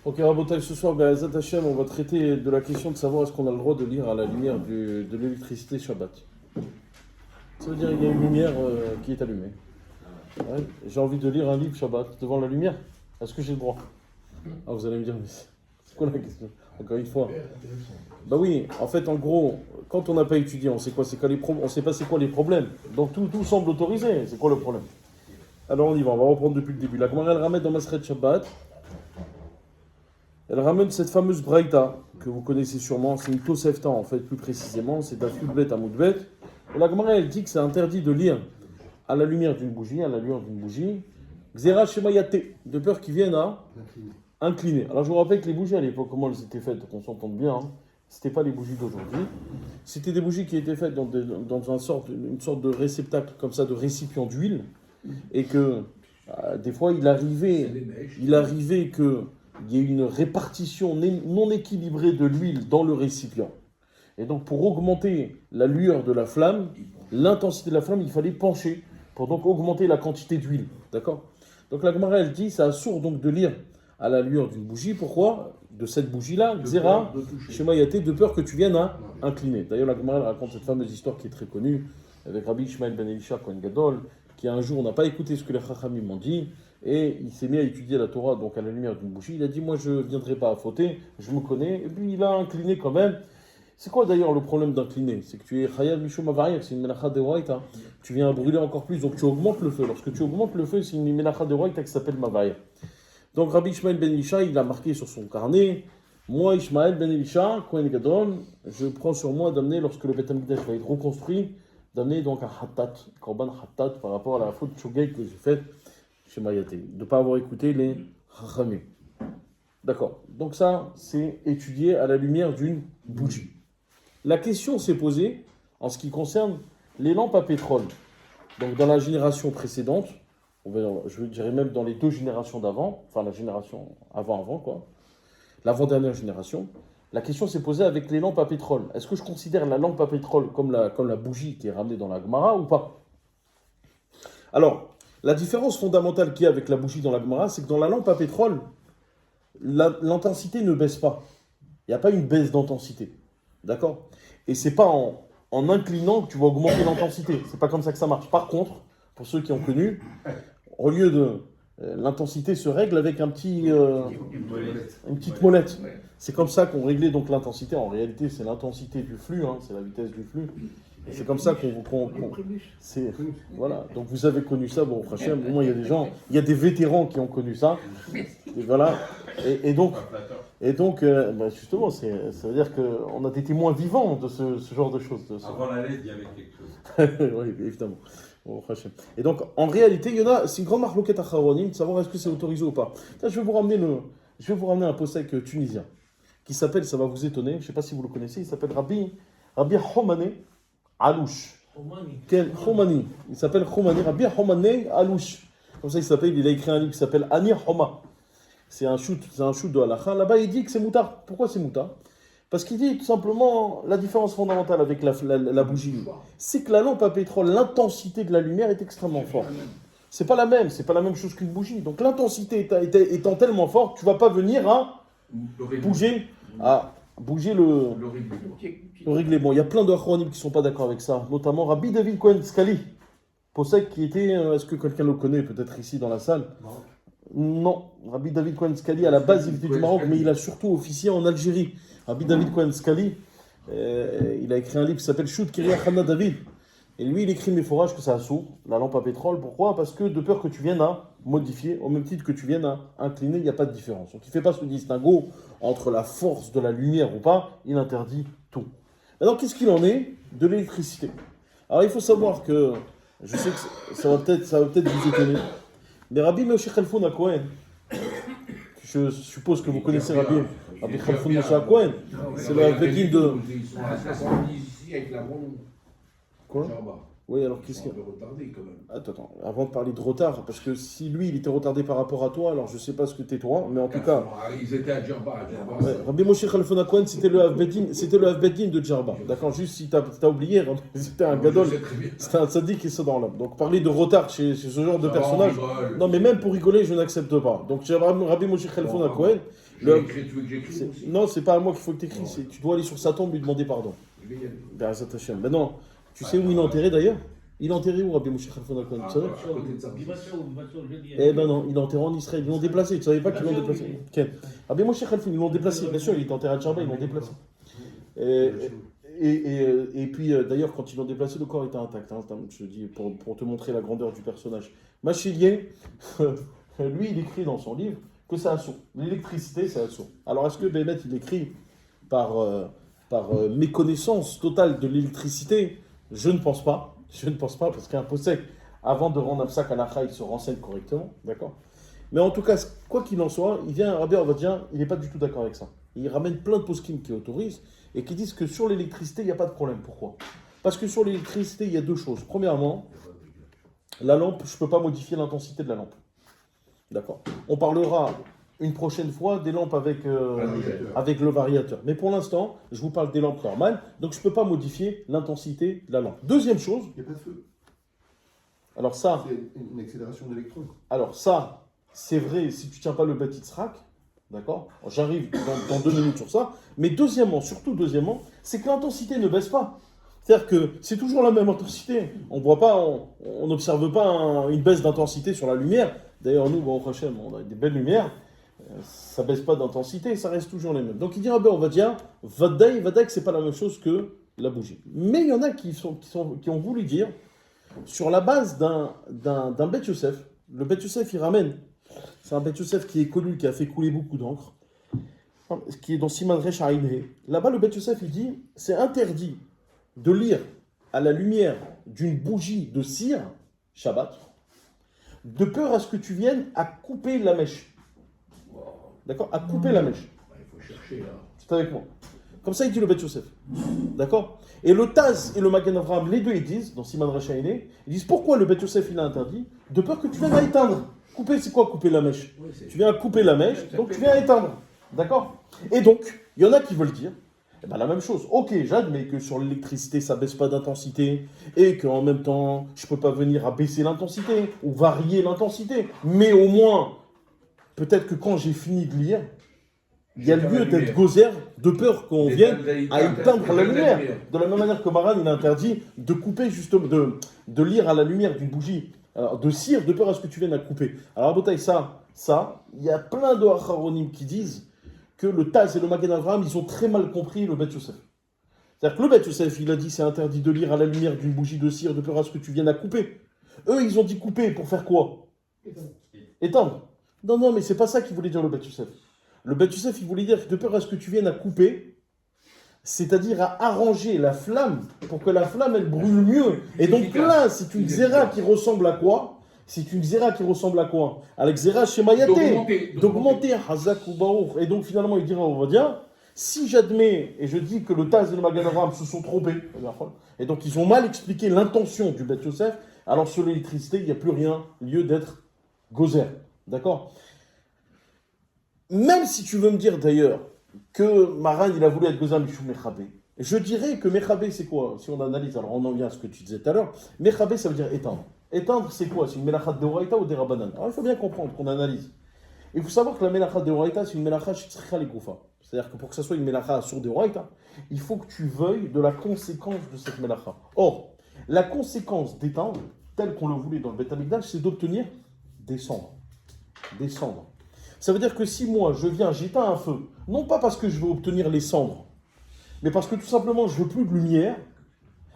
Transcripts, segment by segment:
Ok, Rabotai, ce soir, Gazat Hashem, on va traiter de la question de savoir est-ce qu'on a le droit de lire à la lumière de l'électricité Shabbat. Ça veut dire qu'il y a une lumière qui est allumée. Ouais, j'ai envie de lire un livre Shabbat devant la lumière. Est-ce que j'ai le droit? Ah, vous allez me dire, mais c'est quoi la question? Encore une fois. Bah oui, en fait, en gros, quand on n'a pas étudié, on sait quoi, on sait pas c'est quoi les problèmes. Donc tout semble autorisé. C'est quoi le problème? Alors on y va, on va reprendre depuis le début. La Gemara elle ramène dans Masret Shabbat. Elle ramène cette fameuse Braïta, que vous connaissez sûrement, c'est une Tosefta en fait, plus précisément, c'est d'un Yudbet à Moudbet. Et la Gemara elle dit que c'est interdit de lire à la lumière d'une bougie, Xera Shemayate, de peur qu'ils viennent à incliner. Alors je vous rappelle que les bougies à l'époque, comment elles étaient faites, qu'on s'entende bien, hein, c'était pas les bougies d'aujourd'hui, c'était des bougies qui étaient faites dans une sorte de réceptacle comme ça, de récipient d'huile, et que des fois il arrivait que il y a une répartition non équilibrée de l'huile dans le récipient. Et donc, pour augmenter la lueur de la flamme, l'intensité de la flamme, il fallait pencher pour donc augmenter la quantité d'huile. D'accord? Donc, la Gemara, elle dit, c'est assourd donc de lire à la lueur d'une bougie. Pourquoi? De cette bougie-là, Xera, Shemayate, de peur que tu viennes à incliner. D'ailleurs, la Gemara, elle raconte cette fameuse histoire qui est très connue avec Rabbi Ishmael ben Elisha Kohen Gadol, qui un jour n'a pas écouté ce que les Chachamim m'ont dit. Et il s'est mis à étudier la Torah donc à la lumière d'une bougie. Il a dit, moi je ne viendrai pas à fauter, je me connais. Et puis il a incliné quand même. C'est quoi d'ailleurs le problème d'incliner? C'est que tu es Chayav Mishum Avariak, c'est une Melacha Deoraita. Tu viens à brûler encore plus, donc tu augmentes le feu. Lorsque tu augmentes le feu, c'est une Melacha Deoraita qui s'appelle Mavaya. Donc Rabbi Ishmael ben Elisha, il a marqué sur son carnet, moi Ishmael ben Elisha, Kohen Gadol, je prends sur moi d'amener, lorsque le Beth Amikdash va être reconstruit, d'amener donc un Hattat, Korban Hattat, par rapport à la faute Shogeg que j'ai faite chez Mayaté, de ne pas avoir écouté les Chachamim. D'accord. Donc ça, c'est étudié à la lumière d'une bougie. La question s'est posée en ce qui concerne les lampes à pétrole. Donc dans la génération précédente, je dirais même dans les deux générations d'avant, enfin la génération avant quoi, l'avant-dernière génération, la question s'est posée avec les lampes à pétrole. Est-ce que je considère la lampe à pétrole comme la bougie qui est ramenée dans la Gemara ou pas? Alors, la différence fondamentale qu'il y a avec la bougie dans la Gemara, c'est que dans la lampe à pétrole, l'intensité ne baisse pas. Il n'y a pas une baisse d'intensité. D'accord? Et c'est pas en inclinant que tu vas augmenter l'intensité. C'est pas comme ça que ça marche. Par contre, pour ceux qui ont connu, au lieu de l'intensité se règle avec une petite molette. C'est comme ça qu'on réglait donc l'intensité. En réalité, c'est l'intensité du flux, hein, c'est la vitesse du flux. Et c'est comme ça voilà. Donc vous avez connu ça, bon, franchement, au moins il y a des gens, il y a des vétérans qui ont connu ça. Et voilà. Et donc justement, ça veut dire qu'on a des témoins vivants de ce genre de choses. Avant la lettre, il y avait quelque chose. Oui, évidemment. Bon, et donc, en réalité, c'est une grande marloquette à Khawanim de savoir est-ce que c'est autorisé ou pas. Là, je vais vous ramener un posek tunisien qui s'appelle, ça va vous étonner, je ne sais pas si vous le connaissez, il s'appelle Rabbi Homane Alouche. Khomani. Il s'appelle Khomani, Rabbi Homane Alouche. Comme ça, il a écrit un livre qui s'appelle Anir Homa. C'est un shoot de halakha. Là-bas, il dit que c'est moutard. Pourquoi c'est moutard? Parce qu'il dit tout simplement la différence fondamentale avec la bougie, c'est que la lampe à pétrole, l'intensité de la lumière est extrêmement forte. C'est pas la même chose qu'une bougie. Donc l'intensité étant tellement forte, tu vas pas venir à bouger le règlement. Il y a plein de Achronim qui sont pas d'accord avec ça, notamment Rabbi David Cohen Scali, Posek qui était, est-ce que quelqu'un le connaît peut-être ici dans la salle? Non, Rabbi David Cohen Scali, à la base il était du Maroc, mais il a surtout officié en Algérie. Rabbi David Cohen Scali, il a écrit un livre qui s'appelle Shoot Kiryat Hana David. Et lui, il écrit mes forages que ça assourd, la lampe à pétrole. Pourquoi? Parce que de peur que tu viennes à modifier, au même titre que tu viennes à incliner, il n'y a pas de différence. Donc il ne fait pas ce distinguo entre la force de la lumière ou pas, il interdit tout. Alors qu'est-ce qu'il en est de l'électricité? Alors il faut savoir que, je sais que ça va peut-être vous étonner, mais Rabbi Moshe Khalfoun Cohen, je suppose que vous connaissez Rabbi Khalfoun Moshe Cohen, c'est le Begin de... Ils sont à 70 ici avec la bombe. Quoi? Oui, alors qu'est-ce Ils qu'il sont y a? un peu retardés quand même. Attends, avant de parler de retard, parce que si lui, il était retardé par rapport à toi, alors je sais pas ce que t'es toi, mais en tout cas, Ils étaient à Djerba. ouais, Rabbi Moshe Khalfon Cohen, c'était le Havbedin de Djerba. D'accord, juste si t'as oublié, c'était un gadol, c'était un tzaddik qui est dans l'âme. Donc parler de retard chez ce genre de personnage, non mais même pour rigoler, je n'accepte pas. Donc chez Rabbi Moshe Khalfon Cohen, Tu veux que j'écris aussi? non, c'est pas à moi qu'il faut que t'écris, tu dois aller sur sa tombe lui demander pardon. Je vais y aller. Be'ezat Hashem. Mais non, tu sais où il est enterré d'ailleurs? Il est enterré où, Rabbi Moshe Khalfon Cohen? Tu savais? À côté de ça. Eh ben non, il est enterré en Israël. Ils l'ont déplacé. Tu savais pas qu'ils l'ont déplacé? Ken. Rabbi Moshe Khalfon, ils l'ont déplacé. Bien sûr, il est enterré à Djerba, ils l'ont déplacé. Et puis, d'ailleurs, quand ils l'ont déplacé, le corps était intact. Hein, je te dis, pour te montrer la grandeur du personnage. Machilier, lui, il écrit dans son livre que c'est assourd. L'électricité, c'est assourd. Alors, est-ce que Bémet, il écrit par méconnaissance totale de l'électricité? Je ne pense pas. Je ne pense pas, parce qu'un possède, avant de rendre Absak à l'Acha, il se renseigne correctement. D'accord? Mais en tout cas, quoi qu'il en soit, il vient, Rabbi Ovadia, il n'est pas du tout d'accord avec ça. Il ramène plein de poskim qui autorisent et qui disent que sur l'électricité, il n'y a pas de problème. Pourquoi? Parce que sur l'électricité, il y a deux choses. Premièrement, la lampe, je ne peux pas modifier l'intensité de la lampe. D'accord? On parlera une prochaine fois des lampes avec le variateur. Mais pour l'instant, je vous parle des lampes normales, donc je ne peux pas modifier l'intensité de la lampe. Deuxième chose, Il n'y a pas de feu. alors ça, C'est une accélération d'électrons. alors ça, c'est vrai si tu ne tiens pas le Bet Yitzhak, d'accord? J'arrive dans 2 minutes sur ça. Mais deuxièmement, surtout deuxièmement, c'est que l'intensité ne baisse pas. C'est-à-dire que c'est toujours la même intensité. On voit pas, on n'observe pas une baisse d'intensité sur la lumière. D'ailleurs, nous, bon, Hachem, on a des belles lumières. Ça baisse pas d'intensité, ça reste toujours les mêmes. Donc il dira, ben, on va dire, Vadaï, que c'est pas la même chose que la bougie. Mais il y en a qui ont voulu dire, sur la base d'un Bet Yosef, le Bet Yosef il ramène, c'est un Bet Yosef qui est connu, qui a fait couler beaucoup d'encre, qui est dans Siman Resh Haïmé. Là-bas, le Bet Yosef il dit, c'est interdit de lire à la lumière d'une bougie de cire, Shabbat, de peur à ce que tu viennes à couper la mèche. D'accord? À couper la mèche. Il faut chercher là. C'est avec moi. Comme ça, il dit le Bet Yosef. D'accord? Et le Taz et le Magen Avraham, les deux, ils disent, dans Siman Resh Haïmé, ils disent pourquoi le Bet Yosef il a interdit? De peur que tu viennes à éteindre. Couper, c'est quoi couper la mèche? Tu viens à couper la mèche, donc tu viens à éteindre. D'accord? Et donc, il y en a qui veulent dire, eh ben, la même chose. Ok, j'admets que sur l'électricité, ça baisse pas d'intensité, et qu'en même temps, je peux pas venir à baisser l'intensité, ou varier l'intensité. Mais au moins, peut-être que quand j'ai fini de lire, il y a lieu d'être gozer, de peur qu'on vienne à éteindre la lumière. De la même manière que Maran, il a interdit de couper, justement, de lire à la lumière d'une bougie, alors, de cire, de peur à ce que tu viennes à couper. Alors, Botaï, ça, il y a plein de Acharonim qui disent que le Taz et le Magen Avraham, ils ont très mal compris le Bet Yosef. C'est-à-dire que le Bet Yosef, il a dit c'est interdit de lire à la lumière d'une bougie de cire, de peur à ce que tu viennes à couper. Eux, ils ont dit couper pour faire quoi? Éteindre. Non, mais c'est pas ça qu'il voulait dire le Bet Yosef. Le Bet Yosef, il voulait dire que de peur à ce que tu viennes à couper, c'est-à-dire à arranger la flamme pour que la flamme, elle brûle mieux. Et donc là, c'est une zéra qui ressemble à quoi? C'est une zéra qui ressemble à quoi? À la zéra chez Mayaté. D'augmenter, Hazak ou Baruch. Et donc finalement, il dira, on va dire, si j'admets et je dis que le Taz et le Magen Avraham se sont trompés, et donc ils ont mal expliqué l'intention du Bet Yosef, alors sur l'électricité, il n'y a plus rien lieu d'être gozer. D'accord? Même si tu veux me dire d'ailleurs que Maran, il a voulu être gozer Mishum Mechabé, je dirais que Mechabé, c'est quoi? Si on analyse, alors on en vient à ce que tu disais tout à l'heure, Mechabé, ça veut dire éteindre. Éteindre, c'est quoi? C'est une melachat de Horaïta ou des Rabbanan? Alors il faut bien comprendre qu'on analyse. Il faut savoir que la melachat de Horaïta, c'est une melachat shitzricha legoufa. C'est-à-dire que pour que ça soit une melachat sur des Horaïta, il faut que tu veuilles de la conséquence de cette melachat. Or, la conséquence d'éteindre, telle qu'on le voulait dans le Beth Amikdash, c'est d'obtenir des cendres. Des cendres. Ça veut dire que si moi, je viens, j'éteins un feu, non pas parce que je veux obtenir les cendres, mais parce que tout simplement, je veux plus de lumière,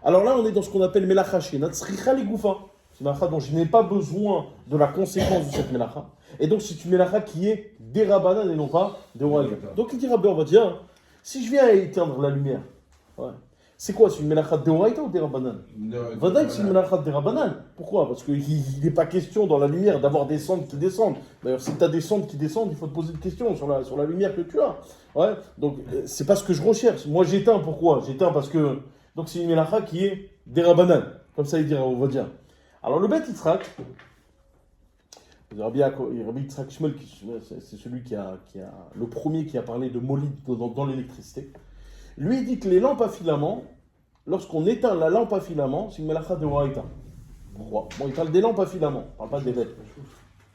alors là, on est dans ce qu'on appelle melachat shitzricha legoufa. C'est une melacha dont je n'ai pas besoin de la conséquence de cette melacha. Et donc, c'est une melacha qui est des Rabbanan et non pas des Horaïta. Donc, il dira, on va dire, si je viens à éteindre la lumière, c'est quoi? C'est une melacha des Horaïta ou des Rabbanan? Vadaï, c'est une melacha des Rabbanan. Pourquoi? Parce qu'il n'est pas question dans la lumière d'avoir des cendres qui descendent. D'ailleurs, si tu as des cendres qui descendent, il faut te poser des questions sur la lumière que tu as. Ouais. Donc, c'est pas ce que je recherche. Moi, j'éteins, pourquoi? J'éteins parce que. Donc, c'est une melacha qui est des Rabbanan. Comme ça, il dira, on va dire. Alors, le Beth Yitzhak, Rabbi Yitzhak Shmuel, c'est celui qui a le premier qui a parlé de molid dans l'électricité. Lui, il dit que les lampes à filament, lorsqu'on éteint la lampe à filament, c'est une melacha de Horaïta. Pourquoi? Bon, il parle des lampes à filament, il ne parle pas des bêtes.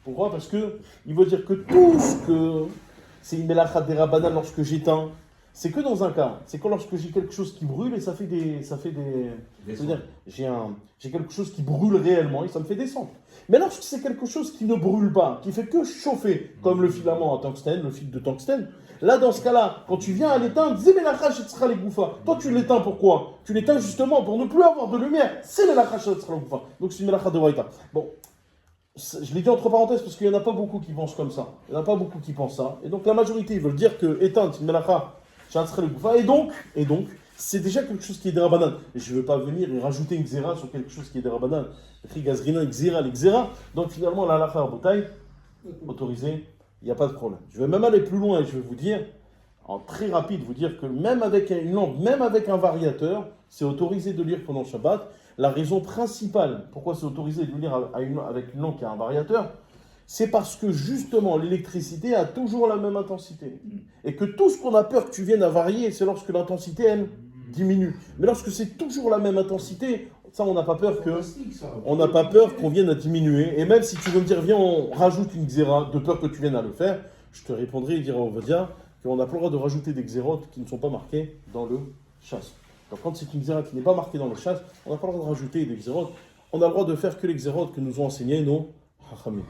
Pourquoi? Parce que il veut dire que tout ce que c'est une melacha de Rabbanan lorsque j'éteins, c'est que dans un cas, c'est que lorsque j'ai quelque chose qui brûle et ça fait des c'est-à-dire, j'ai quelque chose qui brûle réellement et ça me fait descendre. Mais lorsque c'est quelque chose qui ne brûle pas, qui fait que chauffer, comme le filament en tungstène, le fil de tungstène, là dans ce cas-là, quand tu viens à l'éteindre, Zémelachach et Tzra les Goufa. Toi tu l'éteins pourquoi? Tu l'éteins justement pour ne plus avoir de lumière. C'est Melachach et Tzra les Goufa. Donc c'est une melacha de Waïta. Bon, je l'ai dit entre parenthèses parce qu'il n'y en a pas beaucoup qui pensent comme ça. Il n'y en a pas beaucoup qui pensent ça. Et donc la majorité, ils veulent dire que éteindre, c'est une melacha. Et donc, c'est déjà quelque chose qui est des Rabbanan. Et je ne veux pas venir et rajouter une xéra sur quelque chose qui est des Rabbanan. Gazrina, xéra, les xéra. Donc finalement, la halakha à Botaï, autorisé, il n'y a pas de problème. Je vais même aller plus loin et je vais vous dire, en très rapide, vous dire que même avec une lampe, même avec un variateur, c'est autorisé de lire pendant le Shabbat. La raison principale, pourquoi c'est autorisé de lire avec une lampe qui a un variateur, c'est parce que justement l'électricité a toujours la même intensité. Et que tout ce qu'on a peur que tu viennes à varier, c'est lorsque l'intensité, elle, diminue. Mais lorsque c'est toujours la même intensité, ça on n'a pas peur qu'on vienne à diminuer. Et même si tu veux me dire, viens, on rajoute une xéra, de peur que tu viennes à le faire, je te répondrai et dirai, on va dire qu'on n'a pas le droit de rajouter des xérotes qui ne sont pas marquées dans le chasse. Donc quand c'est une xéra qui n'est pas marquée dans le chasse, on n'a pas le droit de rajouter des xérotes. On a le droit de faire que les xérotes que nous ont enseigné nos Chachamim.